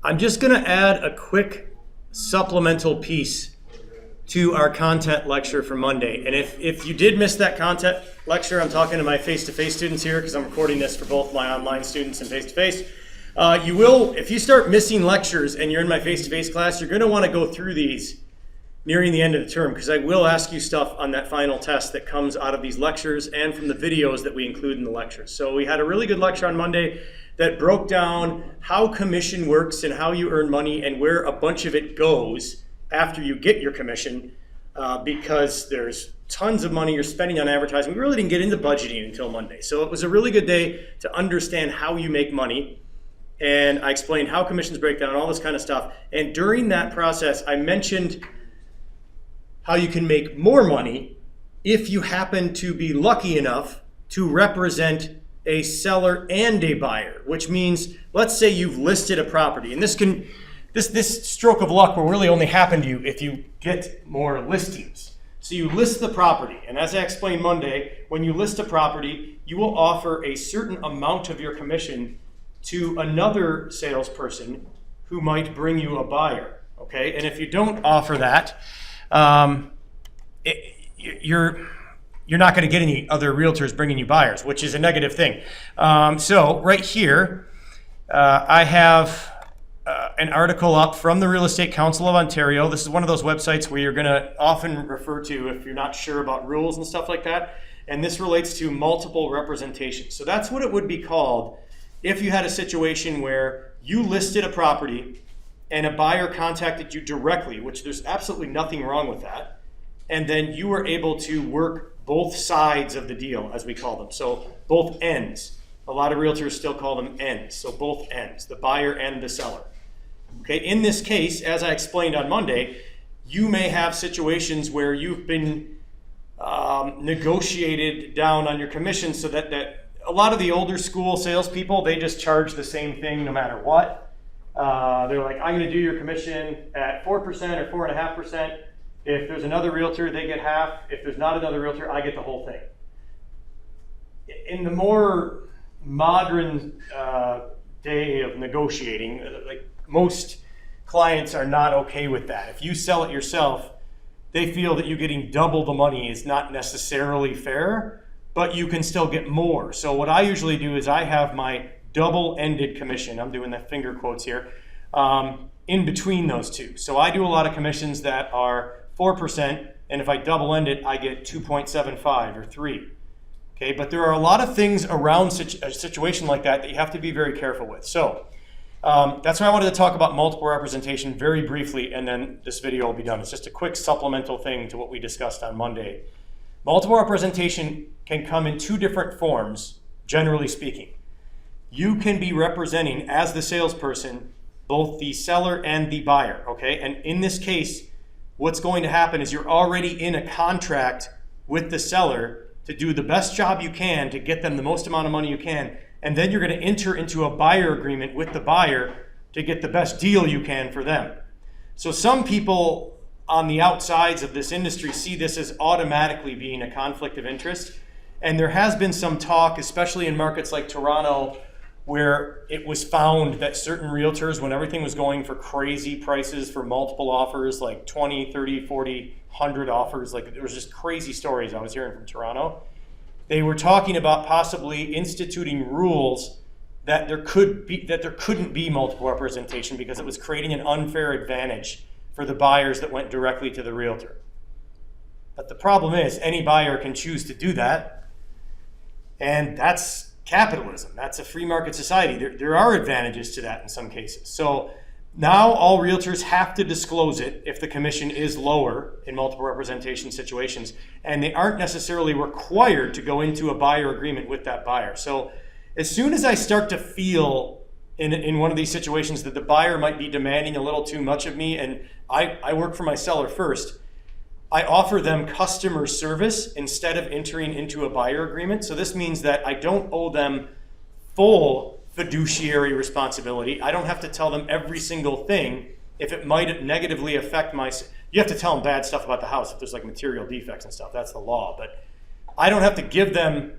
I'm just going to add a quick supplemental piece to our content lecture for Monday. And if you did miss that content lecture, I'm talking to my face-to-face students here because I'm recording this for both my online students and face-to-face. You will, if you start missing lectures and you're in my face-to-face class, you're going to want to go through these nearing the end of the term, because I will ask you stuff on that final test that comes out of these lectures and from the videos that we include in the lectures. So we had a really good lecture on Monday that broke down how commission works and how you earn money and where a bunch of it goes after you get your commission, because there's tons of money you're spending on advertising. We really didn't get into budgeting until Monday. So it was a really good day to understand how you make money. And I explained how commissions break down and all this kind of stuff. And during that process, I mentioned how you can make more money if you happen to be lucky enough to represent a seller and a buyer, which means, let's say you've listed a property, and this stroke of luck will really only happen to you if you get more listings. So you list the property, and as I explained Monday, when you list a property, you will offer a certain amount of your commission to another salesperson who might bring you a buyer, okay? And if you don't offer that, you're not going to get any other realtors bringing you buyers, which is a negative thing. So right here, I have an article up from the Real Estate Council of Ontario. This is one of those websites where you're going to often refer to if you're not sure about rules and stuff like that. And this relates to multiple representation. So that's what it would be called if you had a situation where you listed a property and a buyer contacted you directly, which there's absolutely nothing wrong with that. And then you were able to work both sides of the deal, as we call them. So both ends. A lot of realtors still call them ends. So both ends, the buyer and the seller. Okay, in this case, as I explained on Monday, you may have situations where you've been negotiated down on your commission so that a lot of the older school salespeople, they just charge the same thing no matter what. They're like, I'm going to do your commission at 4% or 4.5%. If there's another realtor, they get half. If there's not another realtor, I get the whole thing. In the more modern day of negotiating, like most clients are not okay with that. If you sell it yourself, they feel that you getting double the money is not necessarily fair, but you can still get more. So what I usually do is I have my double-ended commission, I'm doing the finger quotes here, in between those two. So I do a lot of commissions that are 4%, and if I double-end it, I get 2.75 or 3. Okay, but there are a lot of things around a situation like that you have to be very careful with. So that's why I wanted to talk about multiple representation very briefly, and then this video will be done. It's just a quick supplemental thing to what we discussed on Monday. Multiple representation can come in two different forms, generally speaking. You can be representing, as the salesperson, both the seller and the buyer, okay? And in this case, what's going to happen is you're already in a contract with the seller to do the best job you can to get them the most amount of money you can, and then you're going to enter into a buyer agreement with the buyer to get the best deal you can for them. So some people on the outsides of this industry see this as automatically being a conflict of interest, and there has been some talk, especially in markets like Toronto, where it was found that certain realtors, when everything was going for crazy prices for multiple offers, like 20, 30, 40, 100 offers, like there was just crazy stories I was hearing from Toronto. They were talking about possibly instituting rules that there couldn't be multiple representation because it was creating an unfair advantage for the buyers that went directly to the realtor. But the problem is any buyer can choose to do that, and that's capitalism. That's a free market society. There are advantages to that in some cases. So now all realtors have to disclose it if the commission is lower in multiple representation situations, and they aren't necessarily required to go into a buyer agreement with that buyer. So as soon as I start to feel in one of these situations that the buyer might be demanding a little too much of me, and I work for my seller first, I offer them customer service instead of entering into a buyer agreement. So this means that I don't owe them full fiduciary responsibility. I don't have to tell them every single thing if it might negatively affect you have to tell them bad stuff about the house if there's like material defects and stuff. That's the law. But I don't have to give them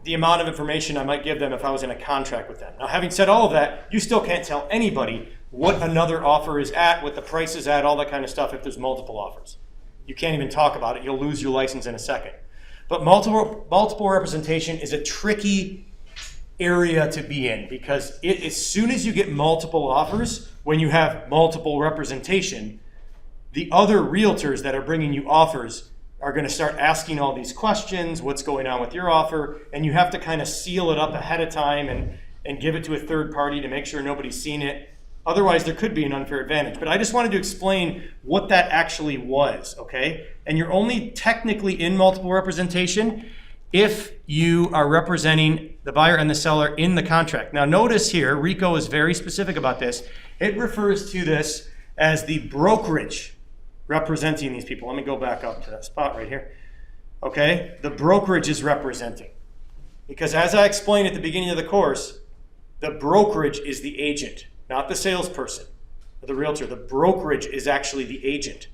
the amount of information I might give them if I was in a contract with them. Now, having said all of that, you still can't tell anybody what another offer is at, what the price is at, all that kind of stuff if there's multiple offers. You can't even talk about it. You'll lose your license in a second. But multiple representation is a tricky area to be in because as soon as you get multiple offers, when you have multiple representation, the other realtors that are bringing you offers are going to start asking all these questions, what's going on with your offer, and you have to kind of seal it up ahead of time and give it to a third party to make sure nobody's seen it. Otherwise, there could be an unfair advantage. But I just wanted to explain what that actually was, okay? And you're only technically in multiple representation if you are representing the buyer and the seller in the contract. Now notice here, Rico is very specific about this. It refers to this as the brokerage representing these people. Let me go back up to that spot right here. Okay, the brokerage is representing. Because as I explained at the beginning of the course, the brokerage is the agent, not the salesperson or the realtor. The brokerage is actually the agent.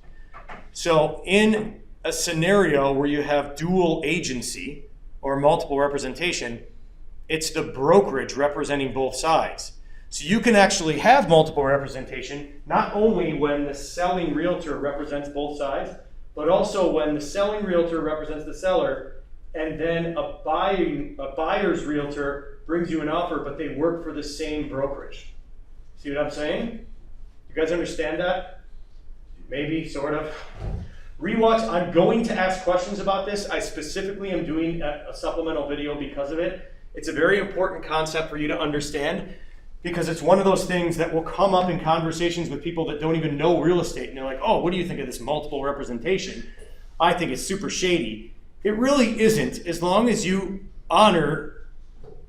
So in a scenario where you have dual agency or multiple representation, it's the brokerage representing both sides. So you can actually have multiple representation, not only when the selling realtor represents both sides, but also when the selling realtor represents the seller, and then a buyer's realtor brings you an offer, but they work for the same brokerage. See what I'm saying? You guys understand that? Maybe, sort of. Rewatch, I'm going to ask questions about this. I specifically am doing a supplemental video because of it. It's a very important concept for you to understand because it's one of those things that will come up in conversations with people that don't even know real estate. And they're like, oh, what do you think of this multiple representation? I think it's super shady. It really isn't, as long as you honor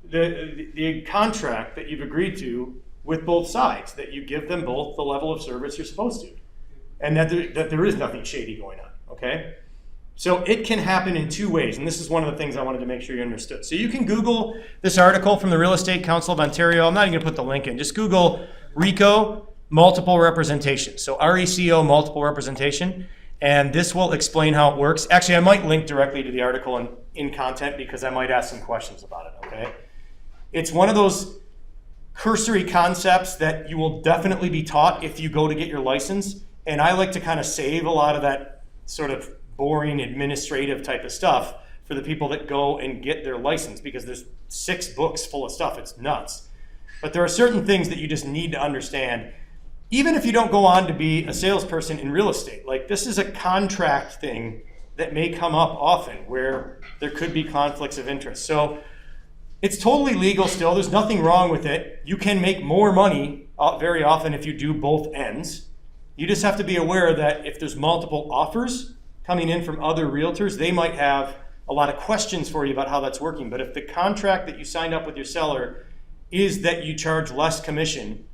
the contract that you've agreed to with both sides, that you give them both the level of service you're supposed to, and that there is nothing shady going on, okay? So it can happen in two ways, and this is one of the things I wanted to make sure you understood. So you can Google this article from the Real Estate Council of Ontario. I'm not even gonna put the link in. Just Google RECO, multiple representation. So RECO, multiple representation, and this will explain how it works. Actually, I might link directly to the article in content because I might ask some questions about it, okay? It's one of those cursory concepts that you will definitely be taught if you go to get your license, and I like to kind of save a lot of that sort of boring administrative type of stuff for the people that go and get their license, because there's 6 books full of stuff. It's nuts. But there are certain things that you just need to understand, even if you don't go on to be a salesperson in real estate. Like, this is a contract thing that may come up often where there could be conflicts of interest. So it's totally legal still. There's nothing wrong with it. You can make more money very often if you do both ends. You just have to be aware that if there's multiple offers coming in from other realtors, they might have a lot of questions for you about how that's working. But if the contract that you signed up with your seller is that you charge less commission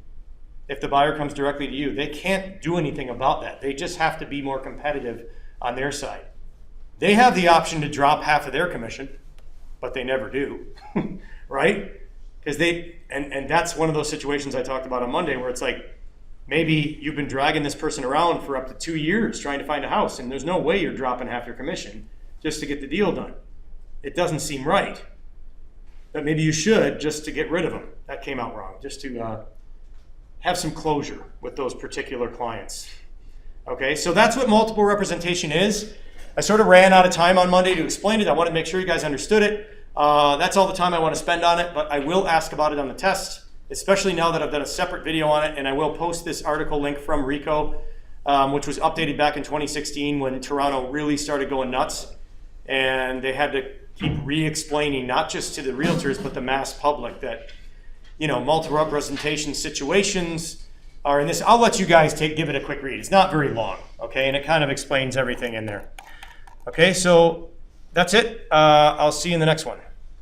if the buyer comes directly to you, they can't do anything about that. They just have to be more competitive on their side. They have the option to drop half of their commission, but they never do, right? Because and that's one of those situations I talked about on Monday where it's like, maybe you've been dragging this person around for up to 2 years trying to find a house, and there's no way you're dropping half your commission just to get the deal done. It doesn't seem right. But maybe you should, just to get rid of them. That came out wrong, just to have some closure with those particular clients. Okay, so that's what multiple representation is. I sort of ran out of time on Monday to explain it. I want to make sure you guys understood it. That's all the time I want to spend on it, but I will ask about it on the test, especially now that I've done a separate video on it, and I will post this article link from RECO, which was updated back in 2016 when Toronto really started going nuts, and they had to keep re-explaining, not just to the realtors, but the mass public, that, you know, multiple representation situations are in this. I'll let you guys give it a quick read. It's not very long, okay, and it kind of explains everything in there. Okay, so that's it. I'll see you in the next one.